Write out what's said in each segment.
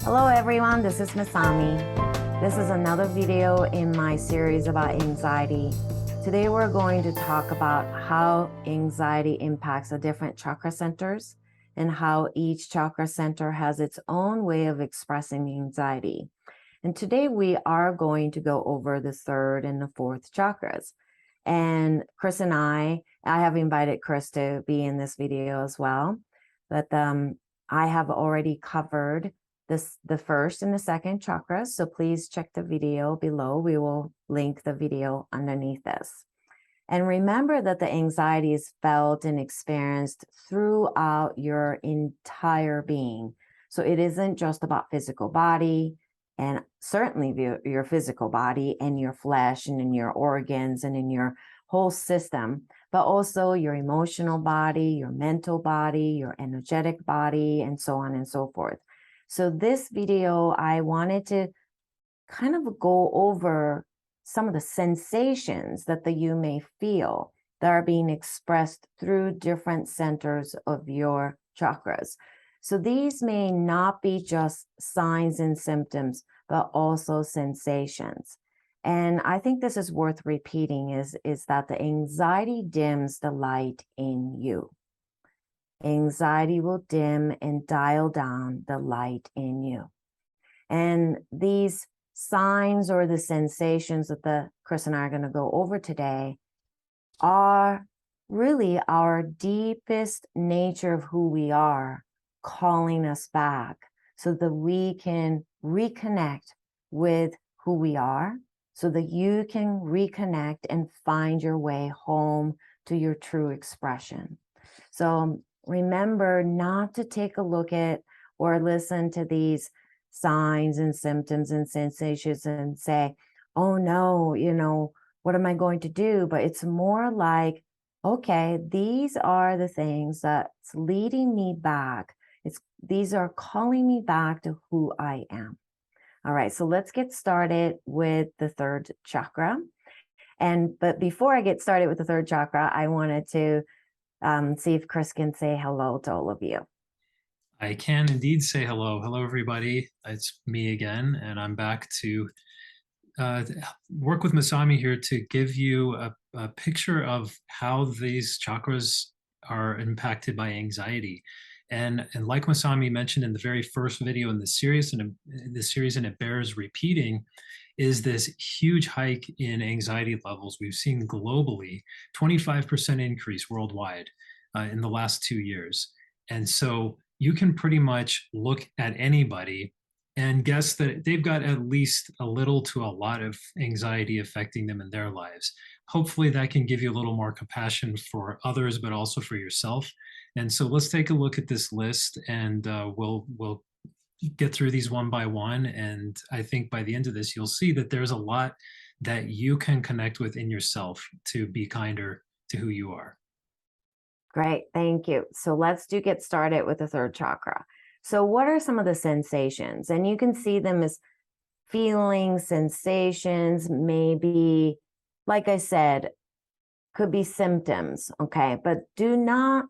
Hello everyone, this is Masami. This is another video in my series about anxiety. Today we're going to talk about how anxiety impacts the different chakra centers and how each chakra center has its own way of expressing anxiety. And today we are going to go over the third and the fourth chakras. And Chris and I have invited Chris to be in this video as well, but I have already covered the first and the second chakras, so please check the video below. We will link the video underneath this. And remember that the anxiety is felt and experienced throughout your entire being. So it isn't just about physical body, and certainly your physical body and your flesh and in your organs and in your whole system, but also your emotional body, your mental body, your energetic body, and so on and so forth. So this video, I wanted to kind of go over some of the sensations that you may feel that are being expressed through different centers of your chakras. So these may not be just signs and symptoms, but also sensations. And I think this is worth repeating is that the anxiety dims the light in you. Anxiety will dim and dial down the light in you. And these signs or the sensations that Chris and I are going to go over today are really our deepest nature of who we are calling us back so that we can reconnect with who we are, so that you can reconnect and find your way home to your true expression. So remember not to take a look at or listen to these signs and symptoms and sensations and say, oh no, what am I going to do? But it's more like, okay, these are the things that's leading me back. These are calling me back to who I am. All right, so let's get started with the third chakra. But before I get started with the third chakra, I wanted to see if Chris can say hello to all of you. I can indeed say hello. Hello, everybody. It's me again, and I'm back to work with Masami here to give you a picture of how these chakras are impacted by anxiety. And like Masami mentioned in the very first video in the series, and it bears repeating, is this huge hike in anxiety levels we've seen globally, 25% increase worldwide in the last 2 years. And so you can pretty much look at anybody and guess that they've got at least a little to a lot of anxiety affecting them in their lives. Hopefully that can give you a little more compassion for others, but also for yourself. And so let's take a look at this list, and we'll get through these one by one. And I think by the end of this, you'll see that there's a lot that you can connect with in yourself to be kinder to who you are. Great, thank you. So let's get started with the third chakra. So what are some of the sensations? And you can see them as feelings, sensations, maybe, like I said, could be symptoms, okay? But do not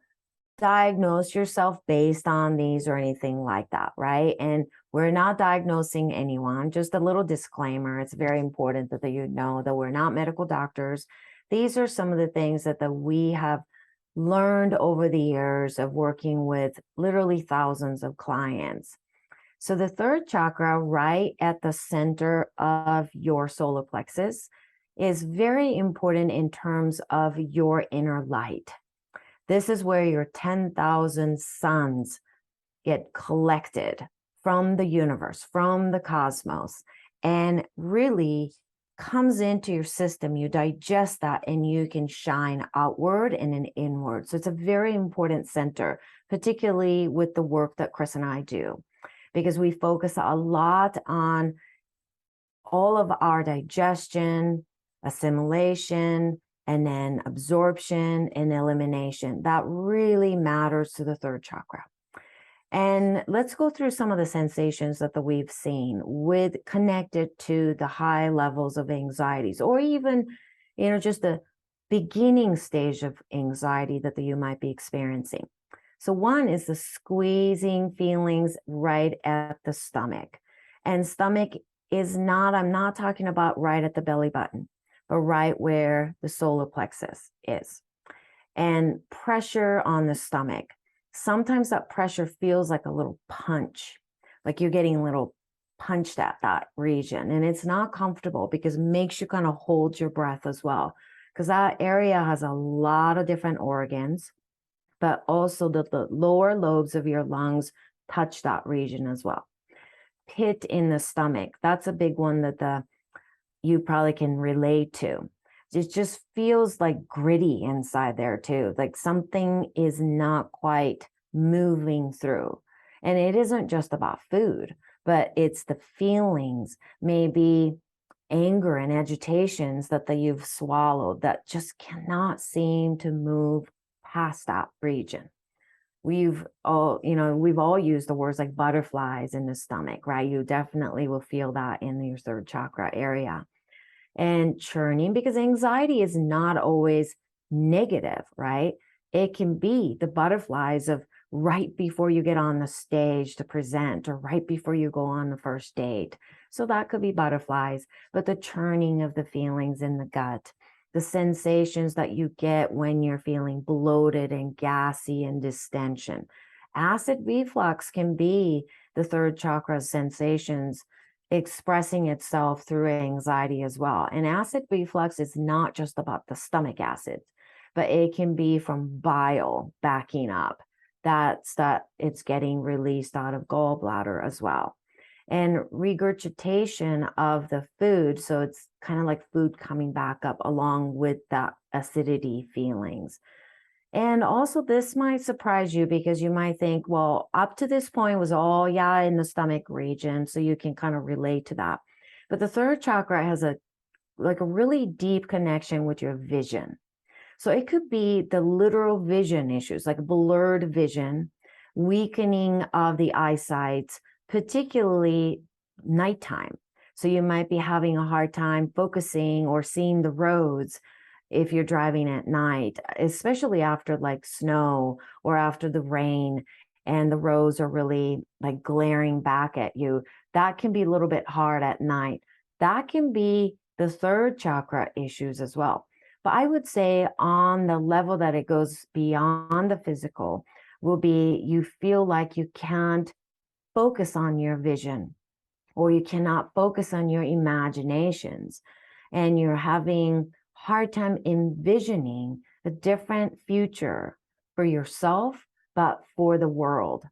diagnose yourself based on these or anything like that, right? And we're not diagnosing anyone. Just a little disclaimer. It's very important that you know that we're not medical doctors. These are some of the things that we have learned over the years of working with literally thousands of clients. So the third chakra, right at the center of your solar plexus, is very important in terms of your inner light. This is where your 10,000 suns get collected from the universe, from the cosmos, and really comes into your system. You digest that and you can shine outward and then inward. So it's a very important center, particularly with the work that Chris and I do, because we focus a lot on all of our digestion, assimilation, and then absorption and elimination. That really matters to the third chakra. And let's go through some of the sensations that we've seen with connected to the high levels of anxieties, or even, just the beginning stage of anxiety that you might be experiencing. So one is the squeezing feelings right at the stomach. And stomach is not, I'm not talking about right at the belly button, but right where the solar plexus is. And pressure on the stomach. Sometimes that pressure feels like a little punch, like you're getting a little punched at that region. And it's not comfortable because it makes you kind of hold your breath as well. Because that area has a lot of different organs, but also the lower lobes of your lungs touch that region as well. Pit in the stomach, that's a big one that you probably can relate to. It just feels like gritty inside there too, like something is not quite moving through. And it isn't just about food, but it's the feelings, maybe anger and agitations that you've swallowed that just cannot seem to move past that region. We've all used the words like butterflies in the stomach, right? You definitely will feel that in your third chakra area. And churning, because anxiety is not always negative, right? It can be the butterflies of right before you get on the stage to present or right before you go on the first date. So that could be butterflies, but the churning of the feelings in the gut, the sensations that you get when you're feeling bloated and gassy and distension. Acid reflux can be the third chakra sensations expressing itself through anxiety as well. And acid reflux is not just about the stomach acids, but it can be from bile backing up. That's that it's getting released out of gallbladder as well. And regurgitation of the food. So it's kind of like food coming back up along with that acidity feelings. And also, this might surprise you because you might think, well, up to this point was all, in the stomach region. So you can kind of relate to that. But the third chakra has a really deep connection with your vision. So it could be the literal vision issues, like blurred vision, weakening of the eyesight, particularly nighttime. So you might be having a hard time focusing or seeing the roads if you're driving at night, especially after like snow or after the rain and the roads are really like glaring back at you. That can be a little bit hard at night. That can be the third chakra issues as well. But I would say on the level that it goes beyond the physical will be you feel like you can't focus on your vision or you cannot focus on your imaginations and you're having hard time envisioning a different future for yourself, but for the world.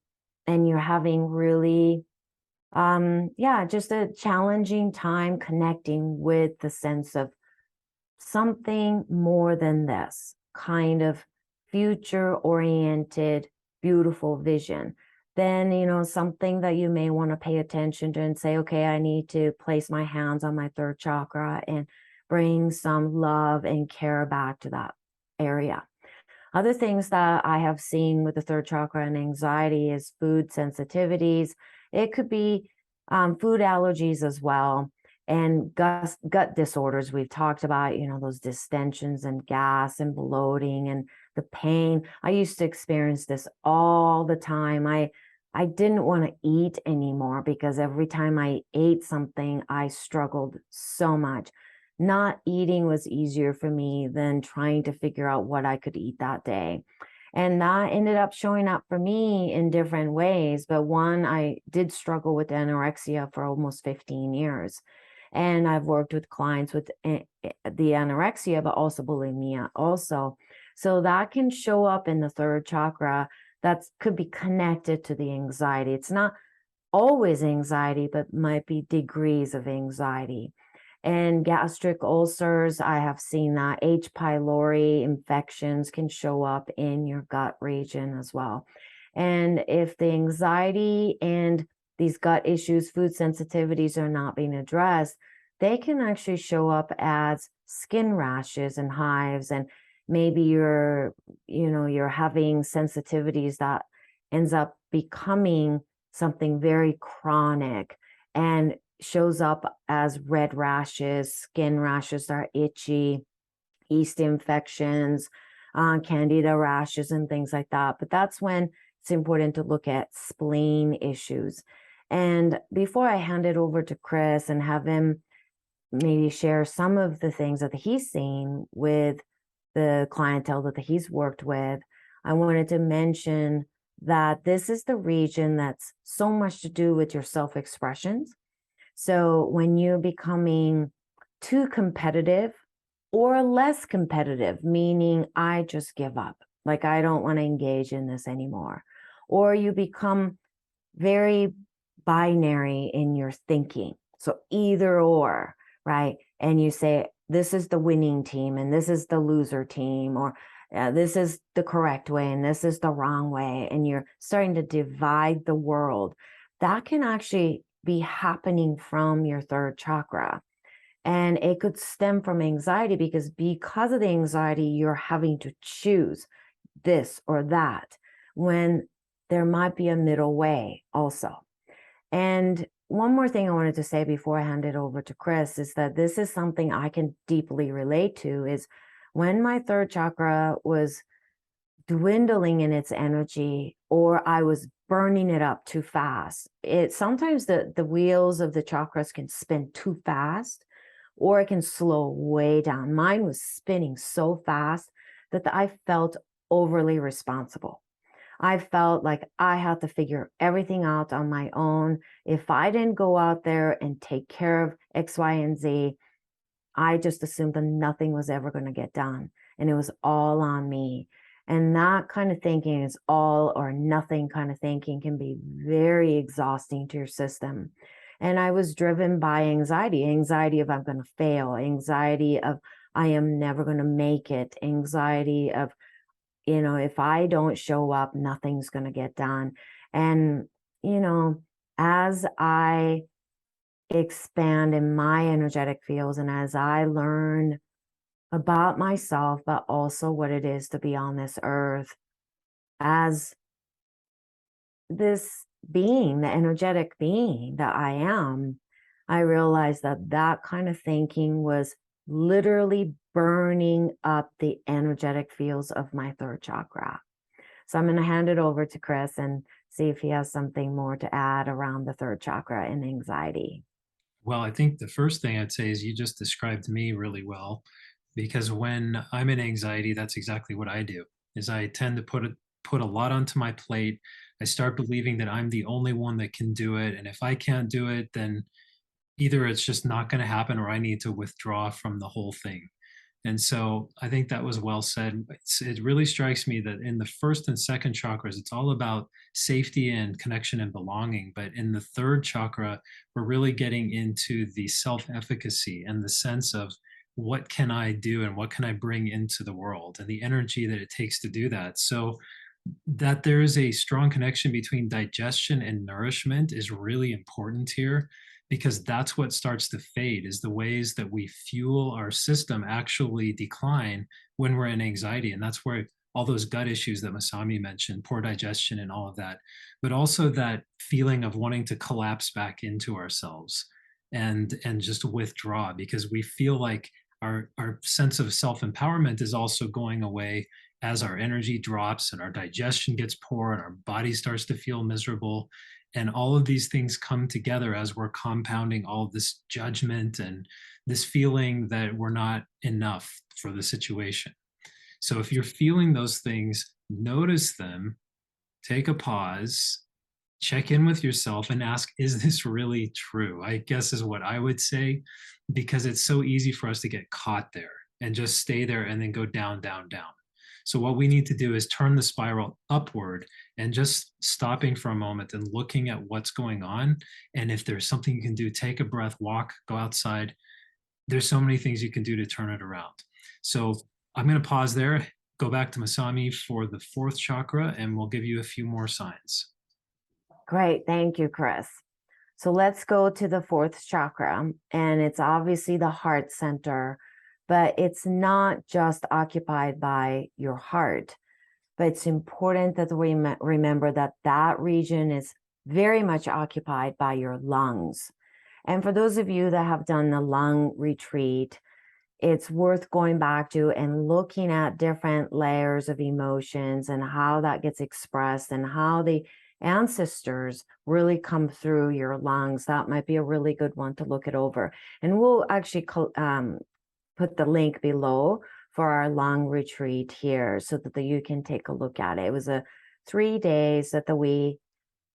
And you're having really, just a challenging time connecting with the sense of something more than this kind of future oriented, beautiful vision. Then, something that you may want to pay attention to and say, okay, I need to place my hands on my third chakra and bring some love and care back to that area. Other things that I have seen with the third chakra and anxiety is food sensitivities. It could be food allergies as well, and gut disorders. We've talked about, those distensions and gas and bloating and the pain. I used to experience this all the time. I didn't want to eat anymore because every time I ate something, I struggled so much. Not eating was easier for me than trying to figure out what I could eat that day. And that ended up showing up for me in different ways. But one, I did struggle with anorexia for almost 15 years. And I've worked with clients with the anorexia, but also bulimia also. So that can show up in the third chakra. That could be connected to the anxiety. It's not always anxiety, but might be degrees of anxiety. And gastric ulcers, I have seen that. H. pylori infections can show up in your gut region as well. And if the anxiety and these gut issues, food sensitivities are not being addressed, they can actually show up as skin rashes and hives. And maybe you're having sensitivities that ends up becoming something very chronic and shows up as red rashes, skin rashes that are itchy, yeast infections, candida rashes and things like that. But that's when it's important to look at spleen issues. And before I hand it over to Chris and have him maybe share some of the things that he's seen with the clientele that he's worked with, I wanted to mention that this is the region that's so much to do with your self-expressions. So when you're becoming too competitive or less competitive, meaning I just give up, like I don't want to engage in this anymore, or you become very binary in your thinking. So either or, right? And you say, this is the winning team and this is the loser team, or this is the correct way and this is the wrong way. And you're starting to divide the world. That can actually be happening from your third chakra. And it could stem from anxiety because of the anxiety, you're having to choose this or that when there might be a middle way also. And one more thing I wanted to say before I hand it over to Chris is that this is something I can deeply relate to, is when my third chakra was dwindling in its energy, or I was burning it up too fast. Sometimes the wheels of the chakras can spin too fast, or it can slow way down. Mine was spinning so fast that I felt overly responsible. I felt like I had to figure everything out on my own. If I didn't go out there and take care of X, Y, and Z, I just assumed that nothing was ever going to get done. And it was all on me. And that kind of thinking is all or nothing kind of thinking can be very exhausting to your system. And I was driven by anxiety of I'm going to fail, anxiety of I am never going to make it, anxiety of, if I don't show up, nothing's going to get done. And, as I expand in my energetic fields and as I learn about myself, but also what it is to be on this earth as this being, the energetic being that I am, I realized that kind of thinking was literally burning up the energetic fields of my third chakra. So I'm going to hand it over to Chris and see if he has something more to add around the third chakra and anxiety. Well, I think the first thing I'd say is you just described me really well, because when I'm in anxiety, that's exactly what I do. Is I tend to put a lot onto my plate. I start believing that I'm the only one that can do it, and if I can't do it, then either it's just not going to happen or I need to withdraw from the whole thing. And so I think that was well said. It really strikes me that in the first and second chakras, it's all about safety and connection and belonging. But in the third chakra, we're really getting into the self-efficacy and the sense of what can I do and what can I bring into the world and the energy that it takes to do that. So that there is a strong connection between digestion and nourishment is really important here, because that's what starts to fade, is the ways that we fuel our system actually decline when we're in anxiety. And that's where all those gut issues that Masami mentioned, poor digestion and all of that, but also that feeling of wanting to collapse back into ourselves and just withdraw, because we feel like our sense of self-empowerment is also going away as our energy drops and our digestion gets poor and our body starts to feel miserable. And all of these things come together as we're compounding all of this judgment and this feeling that we're not enough for the situation. So if you're feeling those things, notice them, take a pause, check in with yourself and ask, is this really true? I guess is what I would say, because it's so easy for us to get caught there and just stay there and then go down, down, down. So what we need to do is turn the spiral upward and just stopping for a moment and looking at what's going on. And if there's something you can do, take a breath, walk, go outside. There's so many things you can do to turn it around. So I'm going to pause there, go back to Masami for the fourth chakra, and we'll give you a few more signs. Great. Thank you, Chris. So let's go to the fourth chakra, and it's obviously the heart center, but it's not just occupied by your heart, but it's important that we remember that that region is very much occupied by your lungs. And for those of you that have done the lung retreat, it's worth going back to and looking at different layers of emotions and how that gets expressed and how the ancestors really come through your lungs. That might be a really good one to look it over. And we'll actually put the link below for our lung retreat here so that you can take a look at it. It was a 3 days that we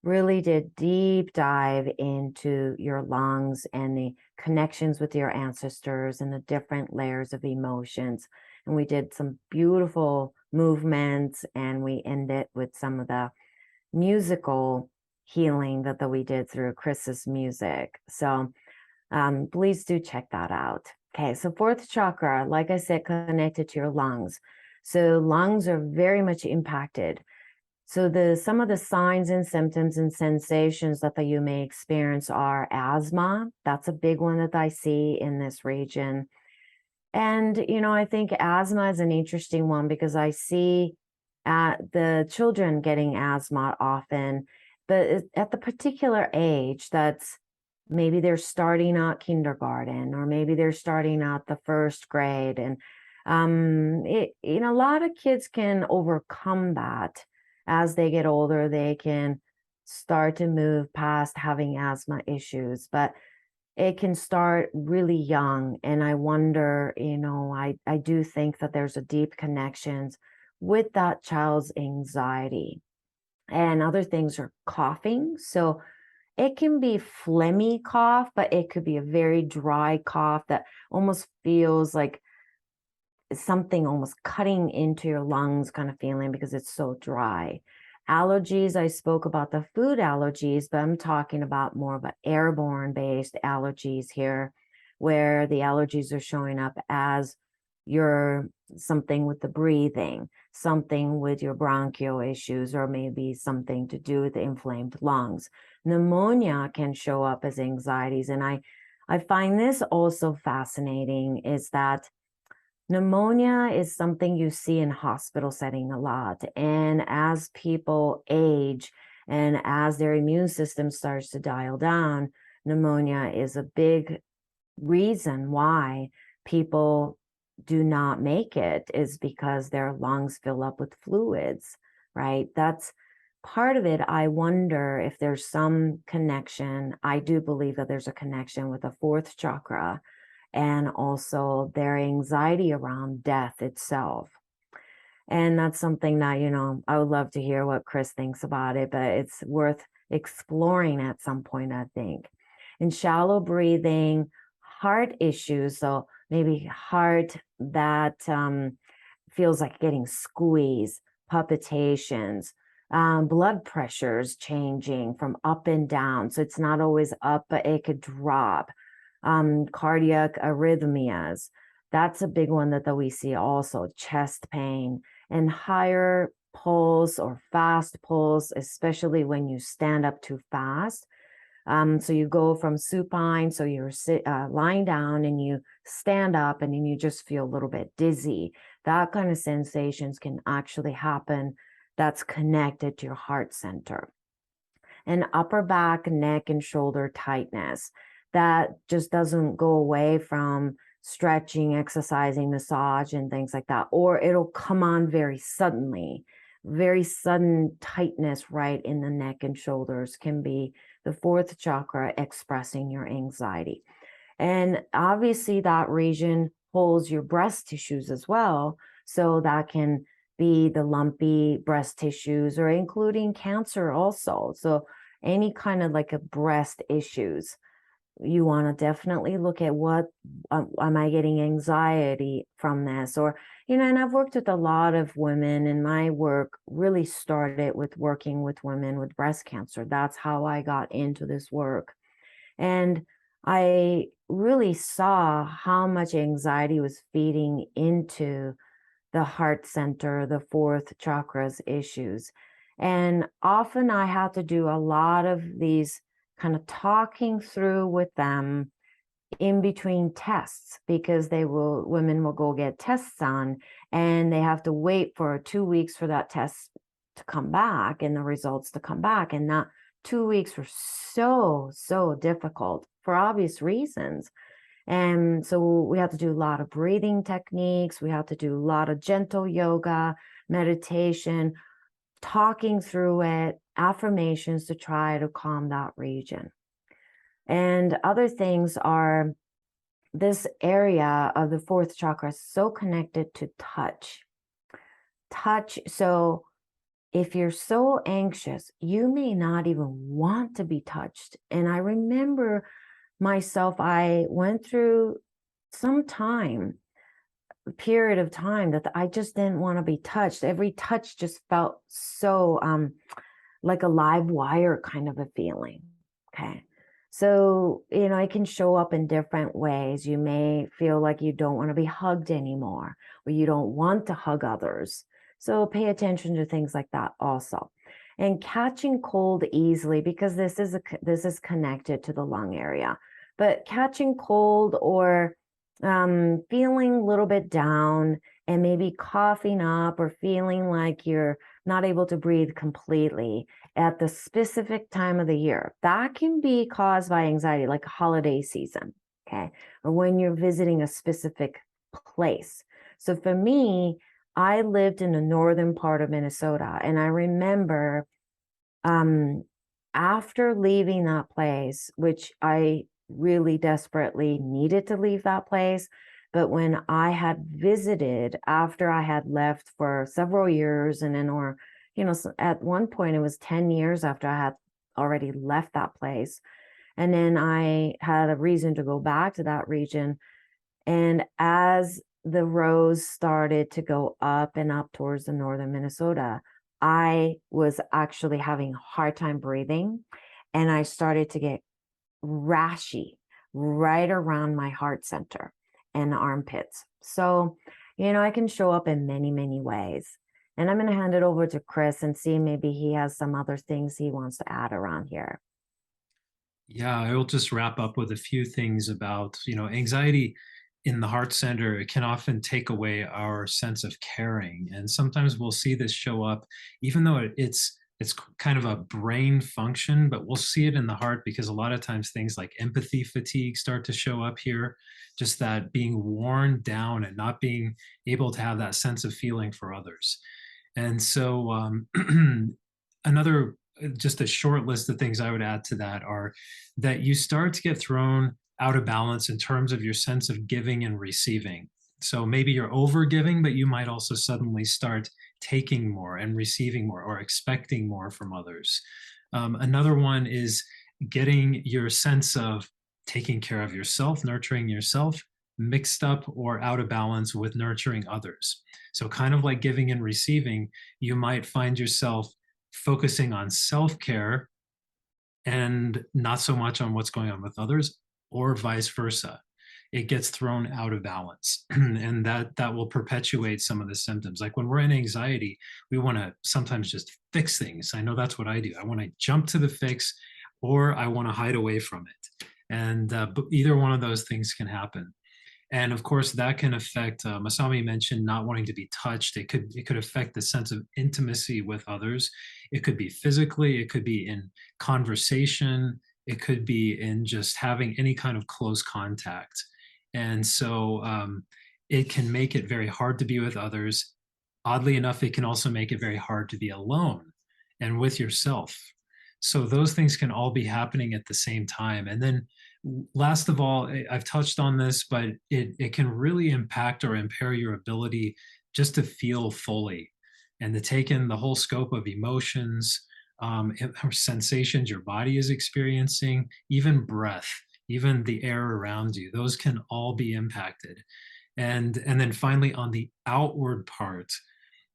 really did deep dive into your lungs and the connections with your ancestors and the different layers of emotions. And we did some beautiful movements, and we ended with some of the musical healing that we did through Chris's music. So please do check that out. Okay, so fourth chakra, like I said, connected to your lungs. So lungs are very much impacted. So some of the signs and symptoms and sensations that you may experience are asthma. That's a big one that I see in this region. And, I think asthma is an interesting one because I see the children getting asthma often, but at the particular age that's maybe they're starting out kindergarten or maybe they're starting out the first grade. And, a lot of kids can overcome that. As they get older, they can start to move past having asthma issues, but it can start really young. And I wonder, I do think that there's a deep connections with that child's anxiety. And other things are coughing. So it can be phlegmy cough, but it could be a very dry cough that almost feels like something almost cutting into your lungs kind of feeling because it's so dry. Allergies, I spoke about the food allergies, but I'm talking about more of an airborne based allergies here, where the allergies are showing up as your something with the breathing, something with your bronchial issues, or maybe something to do with the inflamed lungs. Pneumonia can show up as anxieties. And I find this also fascinating is that pneumonia is something you see in hospital setting a lot. And as people age and as their immune system starts to dial down, pneumonia is a big reason why people do not make it, is because their lungs fill up with fluids, right? That's part of it. I wonder if there's some connection. I do believe that there's a connection with the fourth chakra and also their anxiety around death itself. And that's something that, I would love to hear what Chris thinks about it, but it's worth exploring at some point, I think. And shallow breathing, heart issues. So maybe heart that feels like getting squeezed, palpitations, blood pressures changing from up and down. So it's not always up, but it could drop. Cardiac arrhythmias. That's a big one that we see also. Chest pain and higher pulse or fast pulse, especially when you stand up too fast. So you go from supine, so you're lying down and you stand up and then you just feel a little bit dizzy. That kind of sensations can actually happen. That's connected to your heart center. And upper back, neck, and shoulder tightness. That just doesn't go away from stretching, exercising, massage, and things like that. Or it'll come on very suddenly. Very sudden tightness right in the neck and shoulders can be the fourth chakra expressing your anxiety. And obviously that region holds your breast tissues as well. So that can be the lumpy breast tissues or including cancer also. So any kind of like a breast issues, you want to definitely look at what am I getting anxiety from this? Or, and I've worked with a lot of women, and my work really started with working with women with breast cancer. That's how I got into this work. And I really saw how much anxiety was feeding into the heart center, the fourth chakras issues. And often I had to do a lot of these kind of talking through with them in between tests, because women will go get tests on and they have to wait for 2 weeks for that test to come back and the results to come back. And that 2 weeks were so difficult for obvious reasons. And so we have to do a lot of breathing techniques. We have to do a lot of gentle yoga, meditation, talking through it, affirmations to try to calm that region. And other things are this area of the fourth chakra is so connected to touch. Touch. So if you're so anxious, you may not even want to be touched. And I remember myself, I went through some period of time that I just didn't want to be touched. Every touch just felt so like a live wire kind of a feeling. Okay. So, it can show up in different ways. You may feel like you don't want to be hugged anymore, or you don't want to hug others. So pay attention to things like that also. And catching cold easily, because this is connected to the lung area. But catching cold or feeling a little bit down and maybe coughing up or feeling like you're not able to breathe completely at the specific time of the year, that can be caused by anxiety, like a holiday season, okay? Or when you're visiting a specific place. So for me, I lived in the northern part of Minnesota, and I remember after leaving that place, which I really desperately needed to leave that place. But when I had visited after I had left for several years, and then, at one point it was 10 years after I had already left that place. And then I had a reason to go back to that region. And as the roads started to go up and up towards the northern Minnesota, I was actually having a hard time breathing. And I started to get rashy right around my heart center and the armpits. So, I can show up in many, many ways. And I'm going to hand it over to Chris and see maybe he has some other things he wants to add around here. Yeah, I will just wrap up with a few things about, anxiety in the heart center. It can often take away our sense of caring. And sometimes we'll see this show up, even though it's kind of a brain function, but we'll see it in the heart because a lot of times things like empathy fatigue start to show up here, just that being worn down and not being able to have that sense of feeling for others. And so another just a short list of things I would add to that are that you start to get thrown out of balance in terms of your sense of giving and receiving. So maybe you're over giving, but you might also suddenly start taking more and receiving more or expecting more from others. Another one is getting your sense of taking care of yourself, nurturing yourself, mixed up or out of balance with nurturing others. So, kind of like giving and receiving, you might find yourself focusing on self-care and not so much on what's going on with others, or vice versa. It gets thrown out of balance, and that will perpetuate some of the symptoms. Like when we're in anxiety, we want to sometimes just fix things. I know that's what I do. I want to jump to the fix, or I want to hide away from it. And but either one of those things can happen. And of course, that can affect. Masami mentioned not wanting to be touched. It could affect the sense of intimacy with others. It could be physically. It could be in conversation. It could be in just having any kind of close contact. And so it can make it very hard to be with others. Oddly enough, it can also make it very hard to be alone and with yourself. So those things can all be happening at the same time. And then last of all, I've touched on this, but it can really impact or impair your ability just to feel fully and to take in the whole scope of emotions, or sensations your body is experiencing, even breath, even the air around you. Those can all be impacted. And then finally, on the outward part,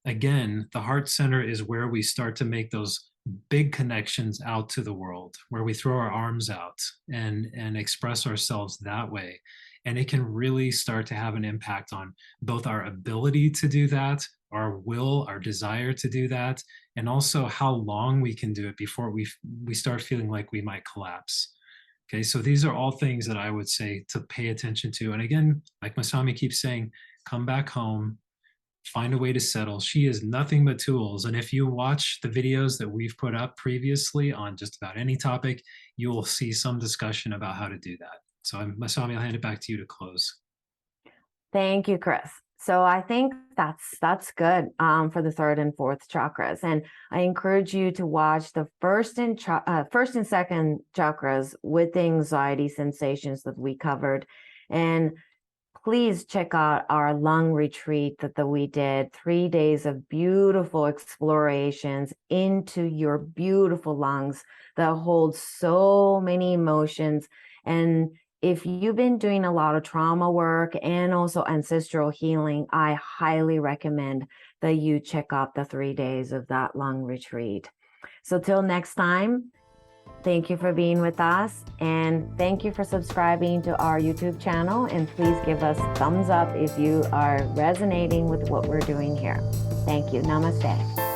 again, the heart center is where we start to make those big connections out to the world, where we throw our arms out and express ourselves that way. And it can really start to have an impact on both our ability to do that, our will, our desire to do that, and also how long we can do it before we start feeling like we might collapse. Okay, so these are all things that I would say to pay attention to. And again, like Masami keeps saying, come back home, find a way to settle. She is nothing but tools. And if you watch the videos that we've put up previously on just about any topic, you will see some discussion about how to do that. So Masami, I'll hand it back to you to close. Thank you, Chris. So I think that's good for the third and fourth chakras, and I encourage you to watch the first and second chakras with the anxiety sensations that we covered, and please check out our lung retreat that we did, 3 days of beautiful explorations into your beautiful lungs that hold so many emotions. And if you've been doing a lot of trauma work and also ancestral healing, I highly recommend that you check out the 3 days of that lung retreat. So till next time, thank you for being with us, and thank you for subscribing to our YouTube channel, and please give us thumbs up if you are resonating with what we're doing here. Thank you. Namaste.